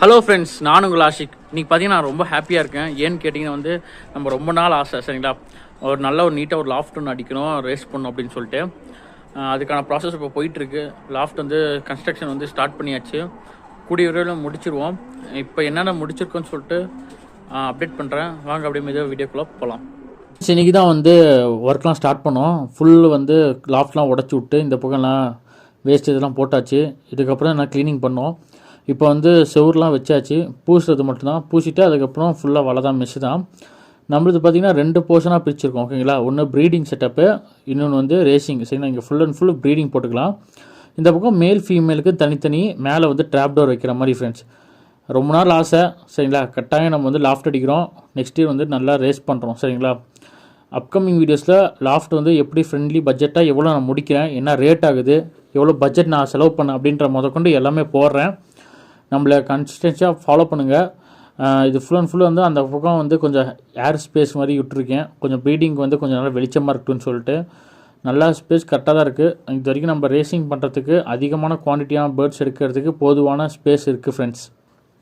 Hello friends, நான் உங்கள் ஆஷிக். இன்றைக்கி பார்த்தீங்கன்னா நான் ரொம்ப ஹாப்பியாக இருக்கேன். ஏன்னு கேட்டிங்கன்னா நம்ம ரொம்ப நாள் ஆசை சரிங்களா, ஒரு நல்ல ஒரு நீட்டாக ஒரு லாஃப்ட் ஒன்று அடிக்கணும், ரேஸ் பண்ணணும் அப்படின்னு சொல்லிட்டு அதுக்கான ப்ராசஸ் இப்போ போயிட்டுருக்கு. லாஃப்ட் கன்ஸ்ட்ரக்ஷன் ஸ்டார்ட் பண்ணியாச்சு. கூடிய விரைவில் முடிச்சிருவோம். இப்போ என்னென்ன முடிச்சிருக்கோன்னு சொல்லிட்டு அப்டேட் பண்ணுறேன். வாங்க அப்படியே மெதுவாக வீடியோக்குள்ளே போகலாம். இன்றைக்கி தான் ஒர்க்லாம் ஸ்டார்ட் பண்ணோம். ஃபுல் லாஃப்ட்லாம் உடச்சி விட்டு இந்த பக்கம்லாம் வேஸ்ட் இதெல்லாம் போட்டாச்சு. இதுக்கப்புறம் நான் க்ளீனிங் பண்ணோம். இப்போ செவுர்லாம் வச்சாச்சு. பூசுறது மட்டும்தான். பூசிட்டு அதுக்கப்புறம் ஃபுல்லாக வலை தான், மெஷ் தான். நம்மளது பார்த்திங்கன்னா 2 போர்ஷனாக பிரிச்சிருக்கோம். ஓகேங்களா, ஒன்று ப்ரீடிங் செட்டப்பு, இன்னொன்று ரேசிங். சரிங்களா, இங்கே ஃபுல் அண்ட் ஃபுல் ப்ரீடிங் போட்டுக்கலாம். இந்த பக்கம் மேல் ஃபீமேலுக்கு தனித்தனி மேலே ட்ராப் டோர் வைக்கிற மாதிரி ஃப்ரெண்ட்ஸ். ரொம்ப நாள் ஆசை சரிங்களா. கட்டாயம் நம்ம லாஃப்ட் அடிக்கிறோம். நெக்ஸ்ட் இயர் நல்லா ரேஸ் பண்ணுறோம் சரிங்களா. அப்கமிங் வீடியோஸில் லாஃப்ட் எப்படி ஃப்ரெண்ட்லி பட்ஜெட்டாக எவ்வளோ நான் முடிக்கிறேன், என்ன ரேட் ஆகுது, எவ்வளோ பட்ஜெட் நான் செலவு பண்ணேன் அப்படின்ற முதற்கொண்டு எல்லாமே போடுறேன். நம்மளை கன்சிஸ்டன்சியாக ஃபாலோ பண்ணுங்கள். இது ஃபுல் அண்ட் ஃபுல் அந்த பக்கம் கொஞ்சம் ஏர் ஸ்பேஸ் மாதிரி விட்டுருக்கேன். கொஞ்சம் ப்ரீடிங் கொஞ்சம் நல்லா வெளிச்சமாக இருக்குன்னு சொல்லிட்டு நல்லா ஸ்பேஸ் கரெக்டாக தான் இருக்குது. இது வரைக்கும் நம்ம ரேசிங் பண்ணுறதுக்கு அதிகமான குவான்டிட்டியான பேர்ட்ஸ் எடுக்கிறதுக்கு போதுவான ஸ்பேஸ் இருக்குது ஃப்ரெண்ட்ஸ்.